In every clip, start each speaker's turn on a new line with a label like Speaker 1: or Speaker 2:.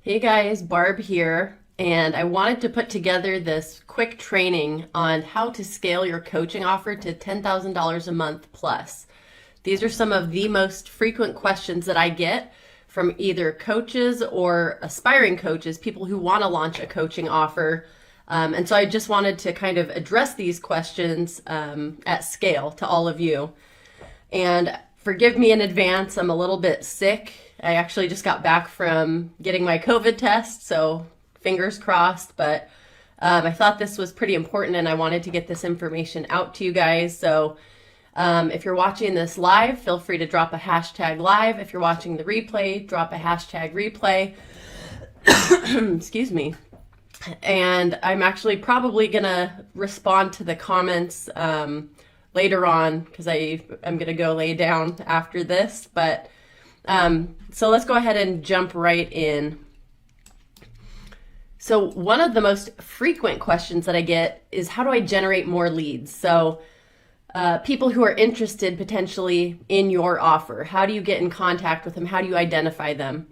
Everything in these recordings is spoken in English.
Speaker 1: Hey guys, Barb here, and I wanted to put together this quick training on how to scale your coaching offer to $10,000 a month plus. These are some of the most frequent questions that I get from either coaches or aspiring coaches, people who want to launch a coaching offer. And so I just wanted to kind of address these questions at scale to all of you. And forgive me in advance, I'm a little bit sick. I actually just got back from getting my COVID test, so fingers crossed, but I thought this was pretty important and I wanted to get this information out to you guys. So if you're watching this live, feel free to drop a hashtag live. If you're watching the replay, drop a hashtag replay. Excuse me. And I'm actually probably gonna respond to the comments later on because I'm gonna go lay down after this, but so let's go ahead and jump right in. So one of the most frequent questions that I get is, how do I generate more leads? So people who are interested potentially in your offer, how do you get in contact with them? How do you identify them?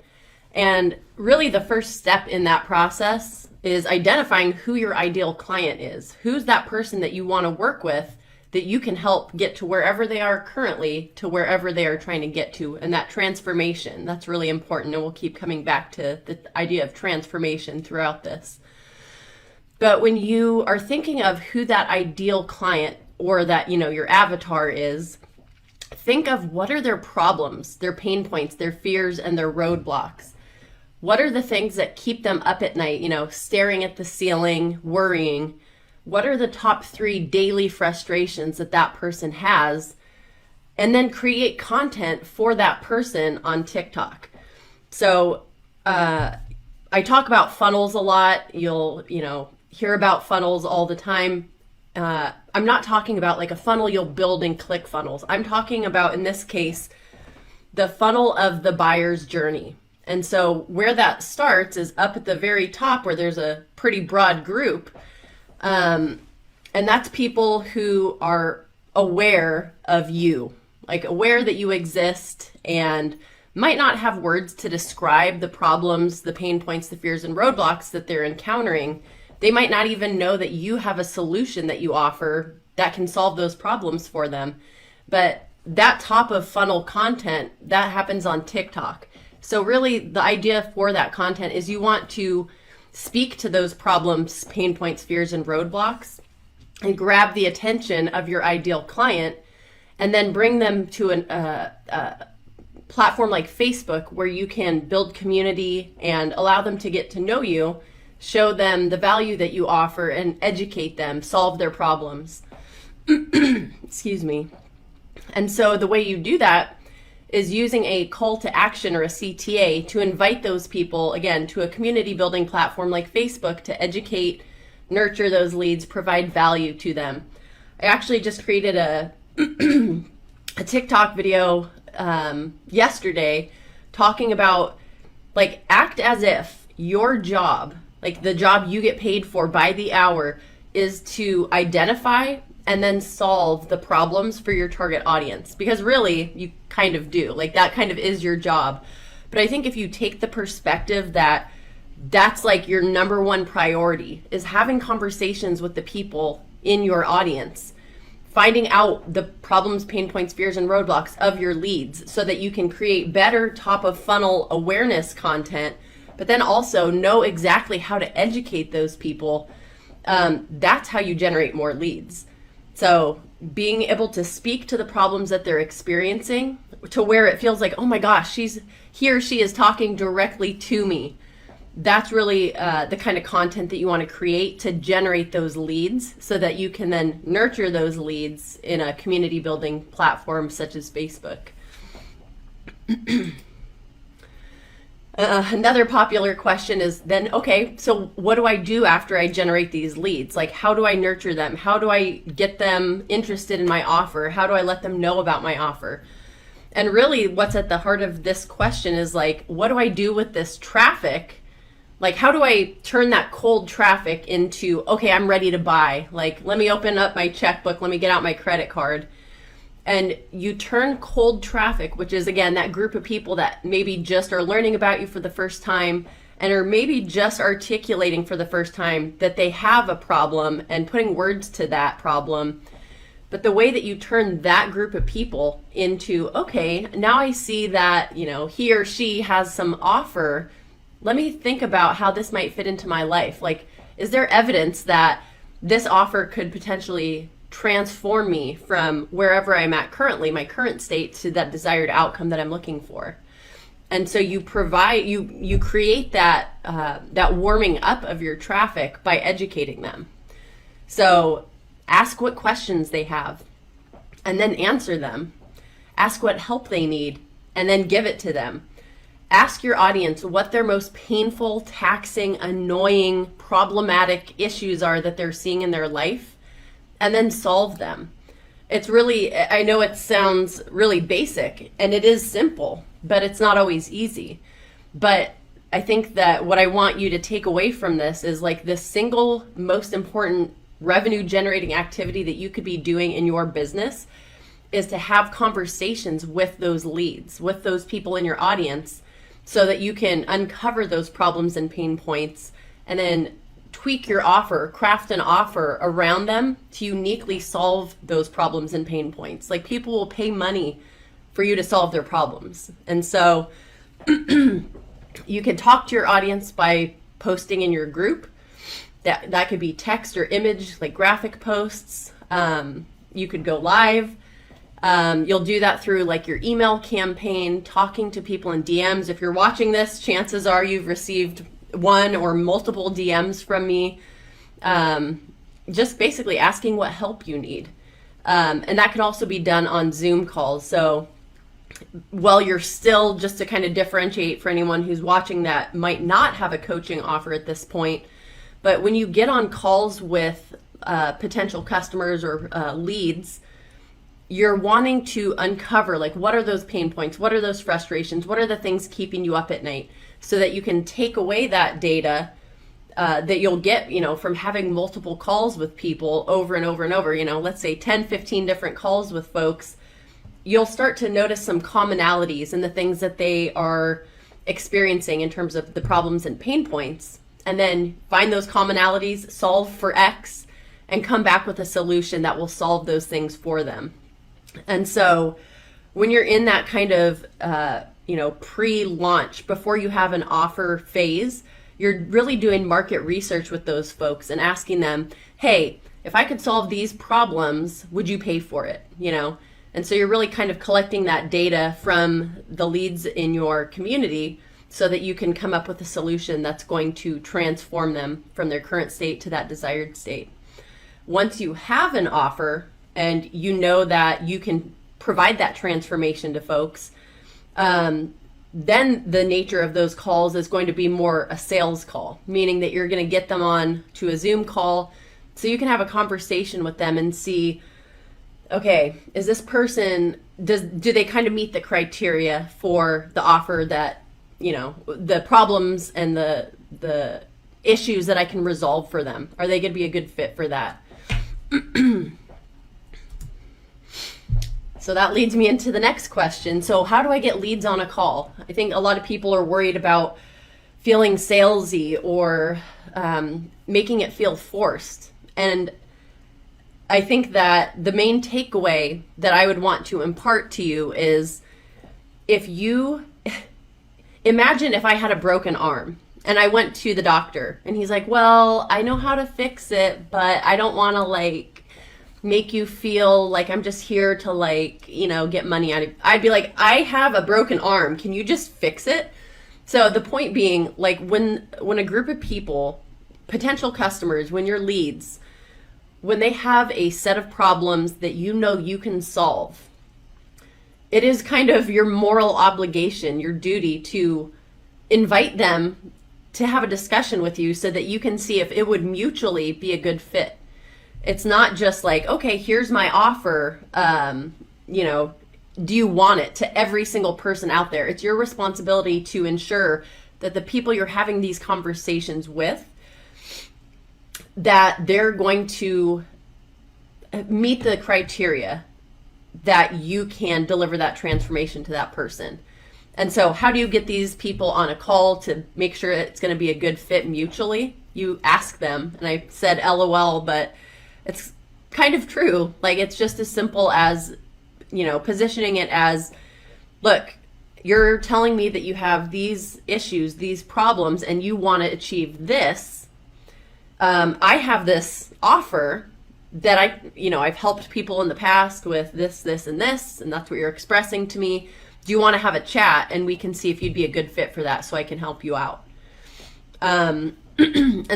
Speaker 1: And really the first step in that process is identifying who your ideal client is. Who's that person that you want to work with that you can help get to wherever they are currently to wherever they are trying to get to. And that transformation, that's really important. And we'll keep coming back to the idea of transformation throughout this. But when you are thinking of who that ideal client or that, your avatar is, think of what are their problems, their pain points, their fears, and their roadblocks. What are the things that keep them up at night, staring at the ceiling, worrying? What are the top 3 daily frustrations that that person has? And then create content for that person on TikTok. So I talk about funnels a lot. You'll, hear about funnels all the time. I'm not talking about like a funnel you'll build in ClickFunnels. I'm talking about, in this case, the funnel of the buyer's journey. And so where that starts is up at the very top where there's a pretty broad group. And that's people who are aware of you, like aware that you exist and might not have words to describe the problems, the pain points, the fears and roadblocks that they're encountering. They might not even know that you have a solution that you offer that can solve those problems for them. But that top of funnel content, that happens on TikTok. So really the idea for that content is you want to speak to those problems, pain points, fears, and roadblocks and grab the attention of your ideal client and then bring them to a platform like Facebook where you can build community and allow them to get to know you, show them the value that you offer and educate them, solve their problems. Excuse me. And so the way you do that is using a call to action or a CTA to invite those people, again, to a community building platform like Facebook to educate, nurture those leads, provide value to them. I actually just created a TikTok video yesterday talking about, act as if your job, the job you get paid for by the hour, is to identify and then solve the problems for your target audience. Because really, you kind of do. That kind of is your job. But I think if you take the perspective that that's your number one priority, is having conversations with the people in your audience, finding out the problems, pain points, fears, and roadblocks of your leads so that you can create better top of funnel awareness content, but then also know exactly how to educate those people. That's how you generate more leads. So being able to speak to the problems that they're experiencing to where it feels like, oh my gosh, he or she is talking directly to me. That's really the kind of content that you want to create to generate those leads so that you can then nurture those leads in a community building platform such as Facebook. Another popular question is then, okay, so what do I do after I generate these leads? How do I nurture them? How do I get them interested in my offer? How do I let them know about my offer? And really what's at the heart of this question is what do I do with this traffic? How do I turn that cold traffic into, okay, I'm ready to buy. Let me open up my checkbook. Let me get out my credit card. and you turn cold traffic, which is again that group of people that maybe just are learning about you for the first time, and are maybe just articulating for the first time that they have a problem and putting words to that problem. But the way that you turn that group of people into, okay, now I see that, he or she has some offer. Let me think about how this might fit into my life. Like, is there evidence that this offer could potentially transform me from wherever I'm at currently, my current state, to that desired outcome that I'm looking for? And so you create that that warming up of your traffic by educating them. So ask what questions they have and then answer them. Ask what help they need and then give it to them. Ask your audience what their most painful, taxing, annoying, problematic issues are that they're seeing in their life, and then solve them. It's really, I know it sounds really basic, and it is simple, but it's not always easy. But I think that what I want you to take away from this is like the single most important revenue generating activity that you could be doing in your business is to have conversations with those leads, with those people in your audience, so that you can uncover those problems and pain points and then tweak your offer, craft an offer around them to uniquely solve those problems and pain points. Like, people will pay money for you to solve their problems. And so you can talk to your audience by posting in your group. That could be text or image, like graphic posts. You could go live. You'll do that through like your email campaign, talking to people in DMs. If you're watching this, chances are you've received one or multiple DMs from me, just basically asking what help you need. And that can also be done on Zoom calls. So while you're still, just to kind of differentiate for anyone who's watching that might not have a coaching offer at this point, but when you get on calls with potential customers or leads, you're wanting to uncover, like, what are those pain points? What are those frustrations? What are the things keeping you up at night? So that you can take away that data that you'll get, from having multiple calls with people over and over and over, let's say 10, 15 different calls with folks. You'll start to notice some commonalities in the things that they are experiencing in terms of the problems and pain points, and then find those commonalities, solve for X, and come back with a solution that will solve those things for them. And so when you're in that kind of, pre-launch, before you have an offer phase, you're really doing market research with those folks and asking them, hey, if I could solve these problems, would you pay for it? And so you're really kind of collecting that data from the leads in your community so that you can come up with a solution that's going to transform them from their current state to that desired state. Once you have an offer and you know that you can provide that transformation to folks, then the nature of those calls is going to be more a sales call, meaning that you're going to get them on to a Zoom call so you can have a conversation with them and see, okay, is this person, do they kind of meet the criteria for the offer that, the problems and the issues that I can resolve for them? Are they going to be a good fit for that? So that leads me into the next question. So how do I get leads on a call? I think a lot of people are worried about feeling salesy or making it feel forced. And I think that the main takeaway that I would want to impart to you is, imagine if I had a broken arm and I went to the doctor and he's like, well, I know how to fix it, but I don't want to make you feel like I'm just here to get money out of you. I'd be like, I have a broken arm. Can you just fix it? So the point being, when a group of people, potential customers, when your leads, when they have a set of problems that you can solve, it is kind of your moral obligation, your duty to invite them to have a discussion with you so that you can see if it would mutually be a good fit. It's not just like, okay, here's my offer, do you want it, to every single person out there. It's your responsibility to ensure that the people you're having these conversations with, that they're going to meet the criteria that you can deliver that transformation to that person. And so how do you get these people on a call to make sure it's going to be a good fit mutually? You ask them. And I said LOL, but it's kind of true. Like, it's just as simple as, positioning it as, look, you're telling me that you have these issues, these problems, and you want to achieve this. I have this offer that I've helped people in the past with this, this, and this, and that's what you're expressing to me. Do you want to have a chat, and we can see if you'd be a good fit for that, so I can help you out? And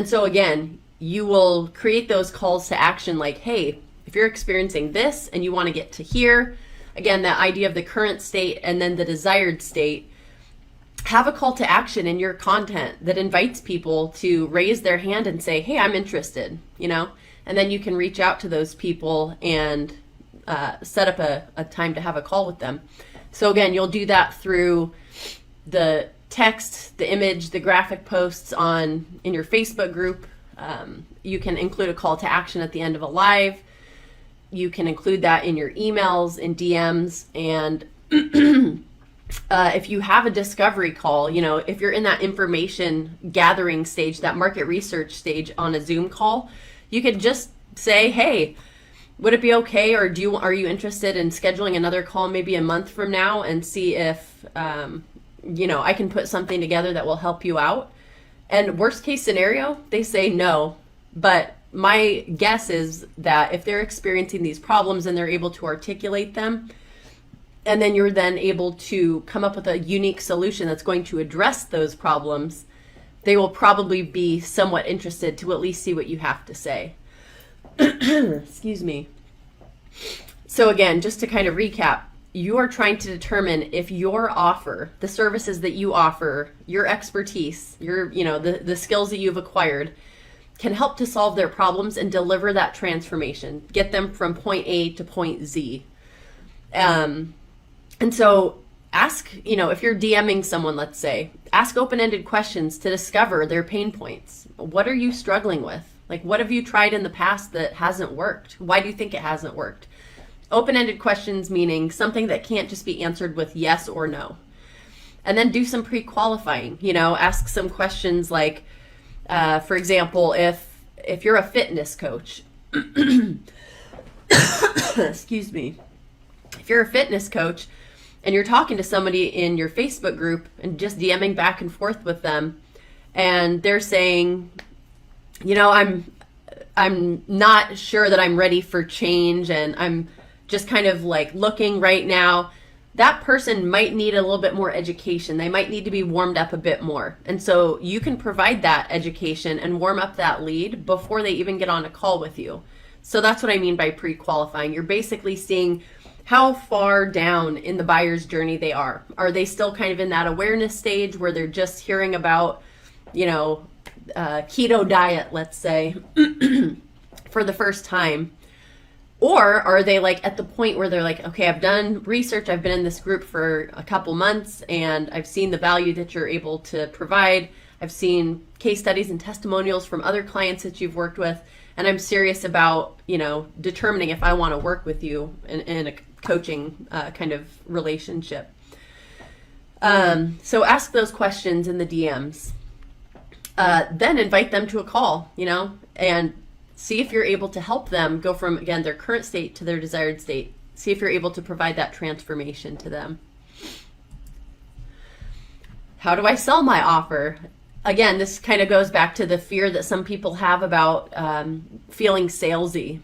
Speaker 1: so again, you will create those calls to action like, hey, if you're experiencing this and you want to get to here, again, that idea of the current state and then the desired state, have a call to action in your content that invites people to raise their hand and say, hey, I'm interested, and then you can reach out to those people and set up a time to have a call with them. So again, you'll do that through the text, the image, the graphic posts in your Facebook group. You can include a call to action at the end of a live. You can include that in your emails, in DMs, and if you have a discovery call, if you're in that information gathering stage, that market research stage on a Zoom call, you could just say, hey, would it be okay, or are you interested in scheduling another call maybe a month from now and see if I can put something together that will help you out? And worst case scenario, they say no. But my guess is that if they're experiencing these problems and they're able to articulate them, and then you're then able to come up with a unique solution that's going to address those problems, they will probably be somewhat interested to at least see what you have to say. Excuse me. So again, just to kind of recap, you are trying to determine if your offer, the services that you offer, your expertise, the skills that you've acquired can help to solve their problems and deliver that transformation, get them from point A to point Z. And so ask, if you're DMing someone, let's say, ask open-ended questions to discover their pain points. What are you struggling with? Like, what have you tried in the past that hasn't worked? Why do you think it hasn't worked? Open-ended questions meaning something that can't just be answered with yes or no. And then do some pre-qualifying, ask some questions like, for example, if you're a fitness coach, excuse me, if you're a fitness coach and you're talking to somebody in your Facebook group and just DMing back and forth with them, and they're saying, I'm not sure that I'm ready for change, and I'm just kind of like looking right now, that person might need a little bit more education. They might need to be warmed up a bit more. And so you can provide that education and warm up that lead before they even get on a call with you. So that's what I mean by pre-qualifying. You're basically seeing how far down in the buyer's journey they are. Are they still kind of in that awareness stage where they're just hearing about, keto diet, let's say, for the first time? Or are they like at the point where they're like, okay, I've done research, I've been in this group for a couple months, and I've seen the value that you're able to provide. I've seen case studies and testimonials from other clients that you've worked with, and I'm serious about, determining if I want to work with you in a coaching kind of relationship. So ask those questions in the DMs. Then invite them to a call, and see if you're able to help them go from, again, their current state to their desired state. See if you're able to provide that transformation to them. How do I sell my offer? Again, this kind of goes back to the fear that some people have about feeling salesy,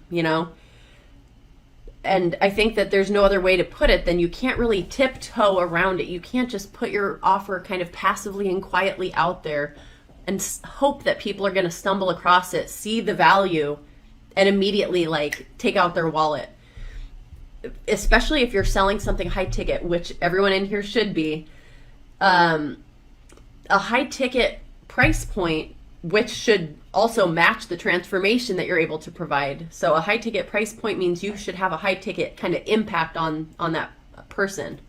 Speaker 1: And I think that there's no other way to put it than you can't really tiptoe around it. You can't just put your offer kind of passively and quietly out there and hope that people are going to stumble across it, see the value, and immediately take out their wallet. Especially if you're selling something high ticket, which everyone in here should be. A high ticket price point, which should also match the transformation that you're able to provide. So a high ticket price point means you should have a high ticket kind of impact on that person.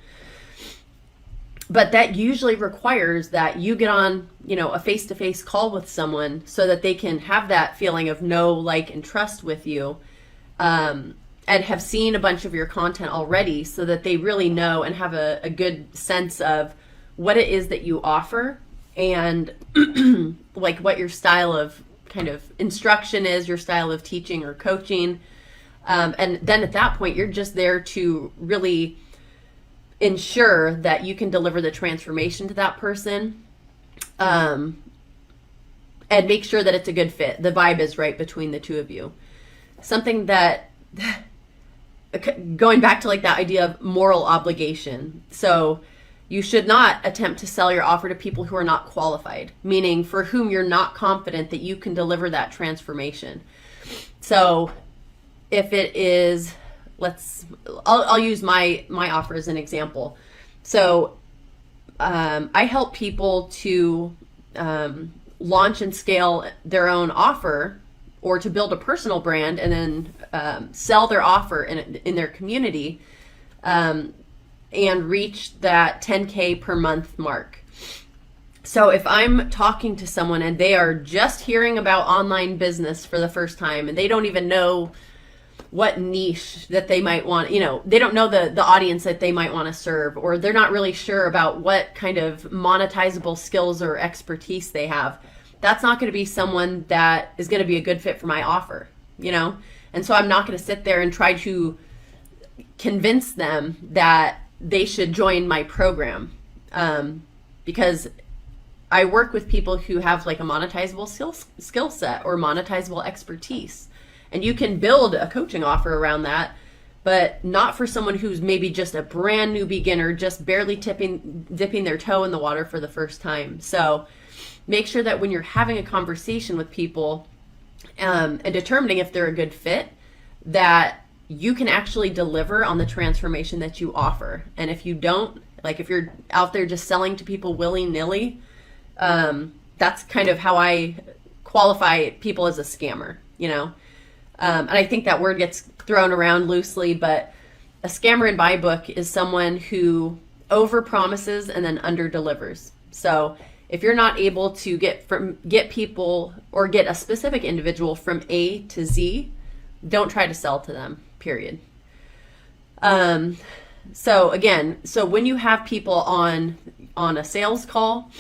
Speaker 1: But that usually requires that you get on, a face-to-face call with someone so that they can have that feeling of know, like, and trust with you, and have seen a bunch of your content already so that they really know and have a good sense of what it is that you offer and like what your style of kind of instruction is, your style of teaching or coaching. And then at that point, you're just there to really ensure that you can deliver the transformation to that person, and make sure that it's a good fit. The vibe is right between the two of you. Something that, going back to like that idea of moral obligation. So you should not attempt to sell your offer to people who are not qualified, meaning for whom you're not confident that you can deliver that transformation. So if it is, I'll use my offer as an example. So I help people to launch and scale their own offer, or to build a personal brand and then sell their offer in their community, and reach that 10K per month mark. So if I'm talking to someone and they are just hearing about online business for the first time and they don't even know what niche that they might want, they don't know the audience that they might want to serve, or they're not really sure about what kind of monetizable skills or expertise they have, that's not going to be someone that is going to be a good fit for my offer, And so I'm not going to sit there and try to convince them that they should join my program, because I work with people who have like a monetizable skill set or monetizable expertise. And you can build a coaching offer around that, but not for someone who's maybe just a brand new beginner, just barely dipping their toe in the water for the first time. So make sure that when you're having a conversation with people, and determining if they're a good fit, that you can actually deliver on the transformation that you offer. And if you don't, like if you're out there just selling to people willy-nilly, that's kind of how I qualify people as a scammer, And I think that word gets thrown around loosely, but a scammer in my book is someone who overpromises and then underdelivers. So if you're not able to get people or get a specific individual from A to Z, don't try to sell to them, period. So when you have people on a sales call,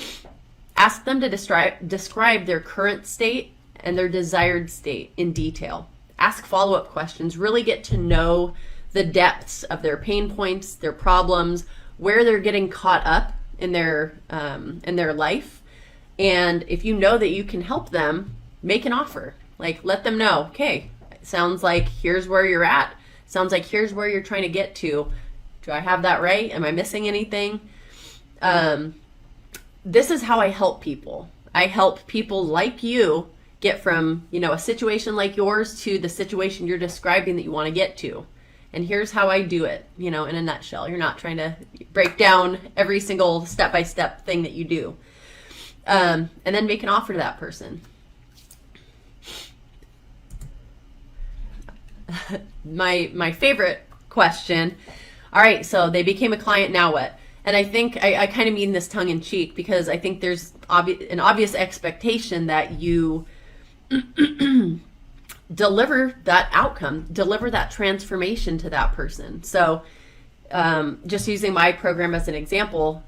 Speaker 1: ask them to describe their current state and their desired state in detail. Ask follow-up questions, really get to know the depths of their pain points, their problems, where they're getting caught up in their life. And if you know that you can help them, make an offer. Like, let them know, okay, sounds like here's where you're at. Sounds like here's where you're trying to get to. Do I have that right? Am I missing anything? This is how I help people. I help people like you get from, a situation like yours to the situation you're describing that you want to get to. And here's how I do it, in a nutshell. You're not trying to break down every single step-by-step thing that you do. And then make an offer to that person. My favorite question. All right, so they became a client, now what? And I think I kind of mean this tongue in cheek, because I think there's an obvious expectation that you deliver that outcome, deliver that transformation to that person. So just using my program as an example,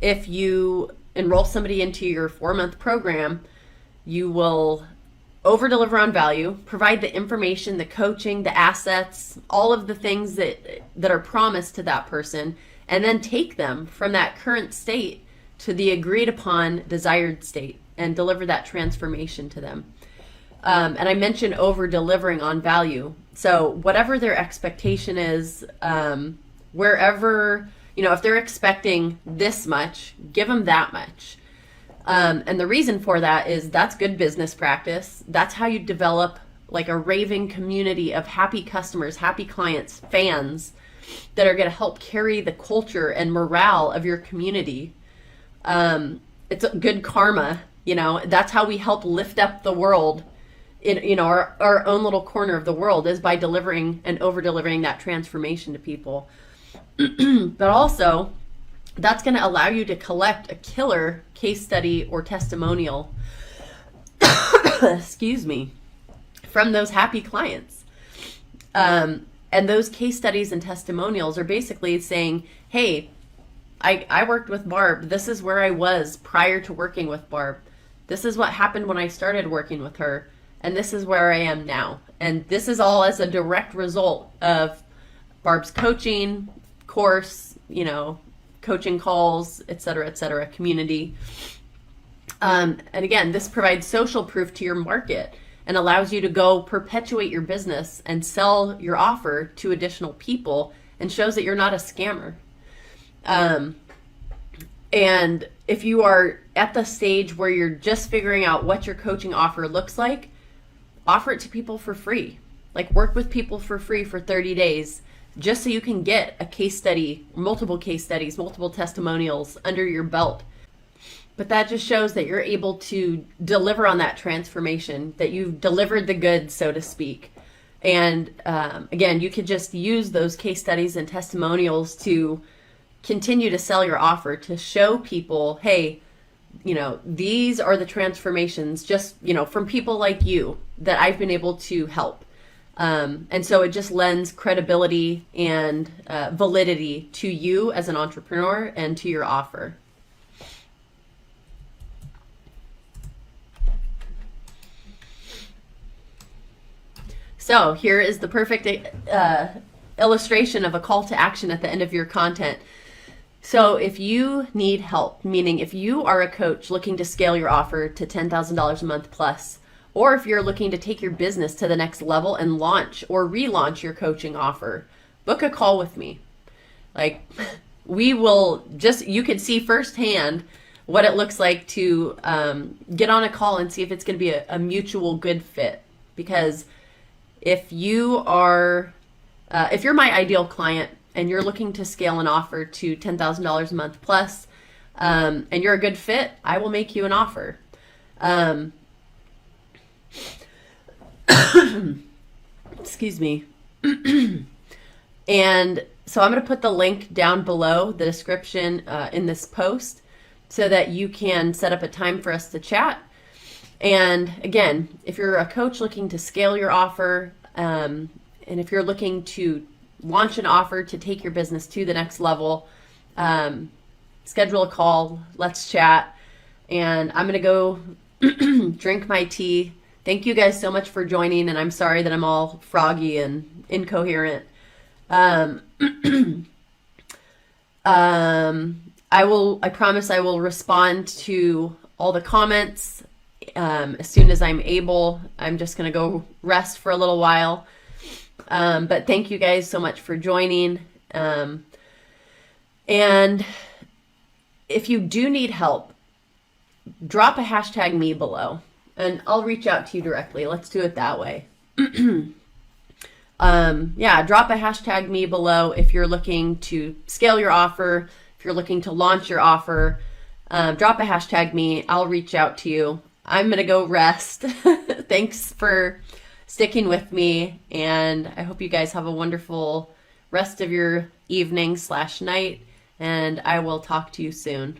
Speaker 1: if you enroll somebody into your 4-month program, you will over-deliver on value, provide the information, the coaching, the assets, all of the things that are promised to that person, and then take them from that current state to the agreed upon desired state and deliver that transformation to them. And I mentioned over-delivering on value. So whatever their expectation is, wherever, if they're expecting this much, give them that much. And the reason for that is that's good business practice. That's how you develop like a raving community of happy customers, happy clients, fans that are going to help carry the culture and morale of your community. It's a good karma, that's how we help lift up the world in, our own little corner of the world, is by delivering and over-delivering that transformation to people. But also, that's going to allow you to collect a killer case study or testimonial, excuse me, from those happy clients. And those case studies and testimonials are basically saying, hey, I worked with Barb. This is where I was prior to working with Barb. This is what happened when I started working with her. And this is where I am now. And this is all as a direct result of Barb's coaching course, coaching calls, et cetera, community. And again, this provides social proof to your market and allows you to go perpetuate your business and sell your offer to additional people, and shows that you're not a scammer. And if you are at the stage where you're just figuring out what your coaching offer looks like, offer it to people for free. Like, work with people for free for 30 days, just so you can get a case study, multiple case studies, multiple testimonials under your belt. But that just shows that you're able to deliver on that transformation, that you've delivered the goods, so to speak. And again, you could just use those case studies and testimonials to continue to sell your offer, to show people, hey, these are the transformations just, from people like you that I've been able to help. And so it just lends credibility and validity to you as an entrepreneur and to your offer. So here is the perfect illustration of a call to action at the end of your content. So if you need help, meaning if you are a coach looking to scale your offer to $10,000 a month plus, or if you're looking to take your business to the next level and launch or relaunch your coaching offer, book a call with me. Like, we will you can see firsthand what it looks like to get on a call and see if it's going to be a mutual good fit. Because if you're my ideal client and you're looking to scale an offer to $10,000 a month plus, and you're a good fit, I will make you an offer. Excuse me. And so I'm going to put the link down below the description in this post so that you can set up a time for us to chat. And again, if you're a coach looking to scale your offer, and if you're looking to launch an offer to take your business to the next level, schedule a call, let's chat. And I'm going to go drink my tea. Thank you guys so much for joining, and I'm sorry that I'm all froggy and incoherent. I promise I will respond to all the comments as soon as I'm able. I'm just going to go rest for a little while. But thank you guys so much for joining. And if you do need help, drop a hashtag me below and I'll reach out to you directly. Let's do it that way. Drop a hashtag me below if you're looking to scale your offer, if you're looking to launch your offer. Drop a hashtag me. I'll reach out to you. I'm going to go rest. Thanks for sticking with me, and I hope you guys have a wonderful rest of your evening/night, and I will talk to you soon.